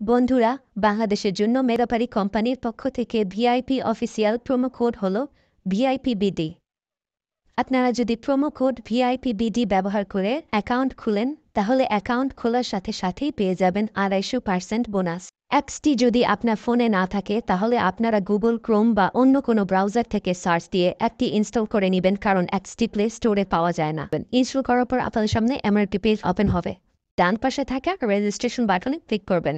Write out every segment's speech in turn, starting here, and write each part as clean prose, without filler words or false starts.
বন্ধুরা, বাংলাদেশের জন্য মেগাপারি কোম্পানির পক্ষ থেকে ভিআইপি অফিসিয়াল প্রোমো কোড হল ভিআইপিবিডি। আপনারা যদি প্রোমো কোড ভিআইপিবিডি ব্যবহার করে অ্যাকাউন্ট খুলেন, তাহলে অ্যাকাউন্ট খোলার সাথে সাথেই পেয়ে যাবেন 250% বোনাস। অ্যাপসটি যদি আপনার ফোনে না থাকে, তাহলে আপনারা গুগল ক্রোম বা অন্য কোনো ব্রাউজার থেকে সার্চ দিয়ে অ্যাপটি ইনস্টল করে নেবেন, কারণ অ্যাপসটি প্লে স্টোরে পাওয়া যায় না। ইনস্টল করার পর আপনাদের সামনে এমন একটি পেজ ওপেন হবে। ডান পাশে থাকা রেজিস্ট্রেশন বাটনে ক্লিক করবেন।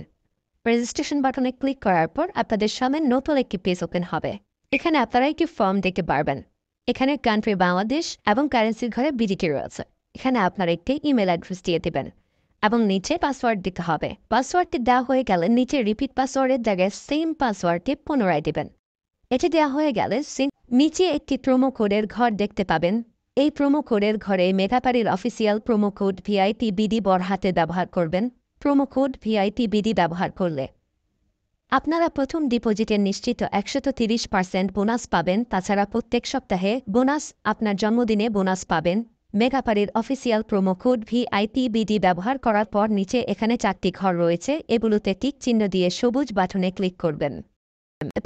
রেজিস্ট্রেশন বাটনে ক্লিক করার পর আপনাদের সামনে নতুন একটি পেজ ওপেন হবে। এখানে আপনারা একটি ফর্ম দেখতে পারবেন। এখানে কান্ট্রি বাংলাদেশ এবং কারেন্সির ঘরে বিডিটি রয়েছে। এখানে আপনারা একটি ইমেল অ্যাড্রেস দিয়ে দেবেন এবং নিচে পাসওয়ার্ড দিতে হবে। পাসওয়ার্ডটি দেওয়া হয়ে গেলে নিচে রিপিট পাসওয়ার্ডের জায়গায় সেম পাসওয়ার্ডটি পুনরায় দেবেন। এটি দেওয়া হয়ে গেলে নিচে একটি প্রোমো কোডের ঘর দেখতে পাবেন। এই প্রোমো কোডের ঘরে মেগাপারির অফিসিয়াল প্রোমো কোড ভিআইপিবিডি বড় হাতে ব্যবহার করবেন। প্রোমো কোড ভিআইপিবিডি ব্যবহার করলে আপনারা প্রথম ডিপোজিটের নিশ্চিত 130% বোনাস পাবেন। তাছাড়া প্রত্যেক সপ্তাহে বোনাস, আপনার জন্মদিনে বোনাস পাবেন। মেগাপারির অফিসিয়াল প্রোমো কোড ভিআইপিবিডি ব্যবহার করার পর নিচে এখানে 4টি ঘর রয়েছে, এগুলোতে টিক চিহ্ন দিয়ে সবুজ বাটনে ক্লিক করবেন।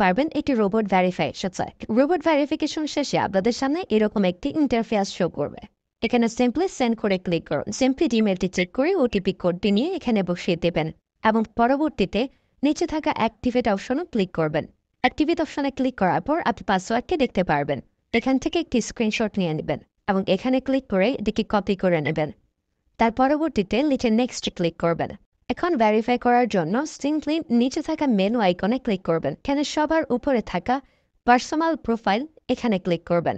পারবেন এটি রোবট ভেরিফিকেশন। রোবট ভেরিফিকেশন শেষে আপনাদের সামনে এরকম একটি ইন্টারফেস শো করবে। এখানে সিম্পলি সেন্ড করে ক্লিক করুন। সিম্পলি ইমেলটি চেক করে ওটিপি কোডটি নিয়ে এখানে বসিয়ে দেবেন এবং পরবর্তীতে নিচে থাকা অ্যাক্টিভেট অপশনও ক্লিক করবেন। অ্যাক্টিভেট অপশনে ক্লিক করার পর আপনি পাসওয়ার্ডটি দেখতে পারবেন। এখান থেকে একটি স্ক্রিনশট নিয়ে নেবেন এবং এখানে ক্লিক করে এটিকে কপি করে নেবেন। তার পরবর্তীতে নিচে নেক্সট ক্লিক করবেন। এখন ভেরিফাই করার জন্য সিম্পলি নিচে থাকা মেনু আইকনে ক্লিক করবেন। এখানে সবার উপরে থাকা পার্সোনাল প্রোফাইল এখানে ক্লিক করবেন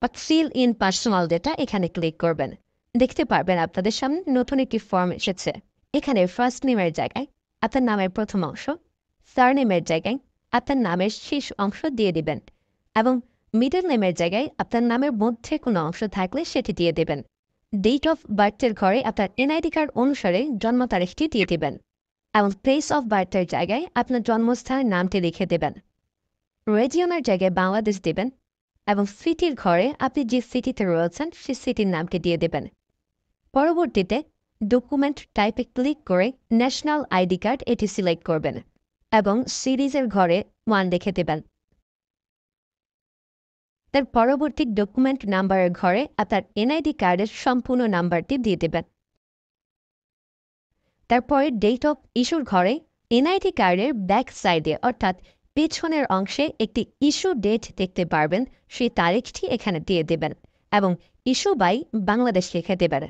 বা ফিল ইন পার্সোনাল ডেটা এখানে ক্লিক করবেন। দেখতে পারবেন আপনাদের সামনে নতুন একটি ফর্ম এসেছে। এখানে ফার্স্ট নেমের জায়গায় আপনার নামের প্রথম অংশ, সারনেমের জায়গায় আপনার নামের শেষ অংশ দিয়ে দিবেন এবং মিডল নেমের জায়গায় আপনার নামের মধ্যে কোনো অংশ থাকলে সেটি দিয়ে দেবেন। ডেট অফ বার্থের ঘরে আপনার এনআইডি কার্ড অনুসারে জন্ম তারিখটি দিয়ে দেবেন এবং প্লেস অফ বার্থের জায়গায় আপনার জন্মস্থানের নামটি লিখে দেবেন। রিজিয়নের জায়গায় বাংলাদেশ দেবেন এবং সিটির ঘরে আপনি যে সিটিতে রয়েছেন সেই সিটির নামটি দিয়ে দেবেন। পরবর্তীতে ডকুমেন্ট টাইপে ক্লিক করে ন্যাশনাল আইডি কার্ড এটি সিলেক্ট করবেন এবং সিরিজের ঘরে 1 লিখে দেবেন। তার পরবর্তী ডকুমেন্ট নাম্বারের ঘরে আপনার এনআইডি কার্ডের সম্পূর্ণ নাম্বারটি দিয়ে দেবেন। তারপরে ডেট অফ ইস্যুর ঘরে এনআইডি কার্ডের ব্যাক সাইডে অর্থাৎ পেছনের অংশে একটি ইস্যু ডেট দেখতে পারবেন, সেই তারিখটি এখানে দিয়ে দেবেন এবং ইস্যু বাই বাংলাদেশ লিখে দেবেন।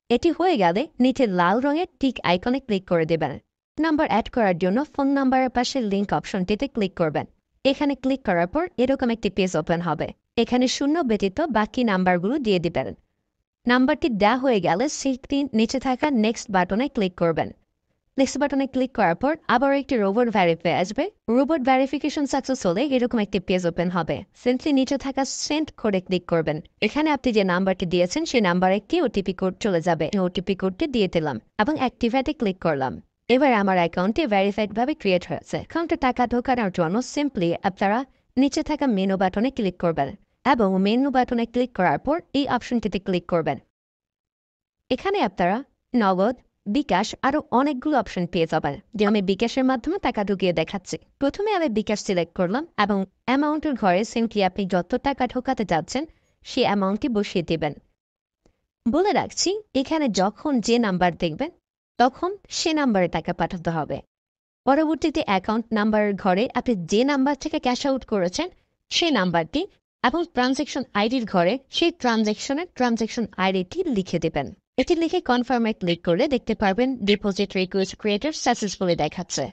এটি হয়ে গেলে নিচে লাল রঙের টিক আইকনে ক্লিক করে দেবেন। নাম্বার অ্যাড করার জন্য ফোন নাম্বারের পাশে লিঙ্ক অপশনটিতে ক্লিক করবেন। এখানে ক্লিক করার পর এরকম একটি পেজ ওপেন হবে। এখানে শূন্য ব্যতীত বাকি নাম্বারগুলো দিয়ে দিবেন। নাম্বারটি দেওয়া হয়ে গেলে সেটি নিচে থাকা নেক্সট বাটনে ক্লিক করবেন। নেক্সট বাটনে ক্লিক করার পর আবার একটি রোবট ভেরিফাই আসবে। রোবট ভেরিফিকেশন সাকসেস হলে এরকম একটি পেজ ওপেন হবে। সিম্পলি নিচে থাকা সেন্ড কোডে ক্লিক করবেন। এখানে আপনি যে নাম্বারটি দিয়েছেন সেই নাম্বারে একটি ওটিপি কোড চলে যাবে। ওটিপি কোডটি দিয়ে দিলাম এবং অ্যাক্টিভেটে ক্লিক করলাম। এবার আমার অ্যাকাউন্টটি ভেরিফাইডভাবে ক্রিয়েট হয়েছে। অ্যাকাউন্টে টাকা ঢোকানোর জন্য সিম্পলি আপনারা নিচে থাকা মেনু বাটনে ক্লিক করবেন এবং মেনু বাটনে ক্লিক করার পর এই অপশনটিতে ক্লিক করবেন। এখানে আপনারা নগদ, বিকাশ আরও অনেকগুলো অপশন পেয়ে যাবেন। যে আমি বিকাশের মাধ্যমে টাকা ঢুকিয়ে দেখাচ্ছি। প্রথমে আমি বিকাশ সিলেক্ট করলাম এবং অ্যামাউন্টের ঘরে সিম্পলি আপনি যত টাকা ঢোকাতে যাচ্ছেন সেই অ্যামাউন্টটি বসিয়ে দেবেন। বলে রাখছি, এখানে যখন যে নাম্বার দেখবেন তখন সে নাম্বারে টাকা পাঠাতে হবে। পরবর্তীতে অ্যাকাউন্ট নাম্বারের ঘরে আপনি যে নাম্বার থেকে ক্যাশ আউট করেছেন সেই নাম্বারটি এবং ট্রানজ্যাকশন আইডির ঘরে সেই ট্রানজ্যাকশন আইডিটি লিখে দেবেন। এটি লিখে কনফার্মে ক্লিক করলে দেখতে পারবেন ডিপোজিট রিকোয়েস্ট ক্রিয়েটেড সাকসেসফুলি দেখাচ্ছে।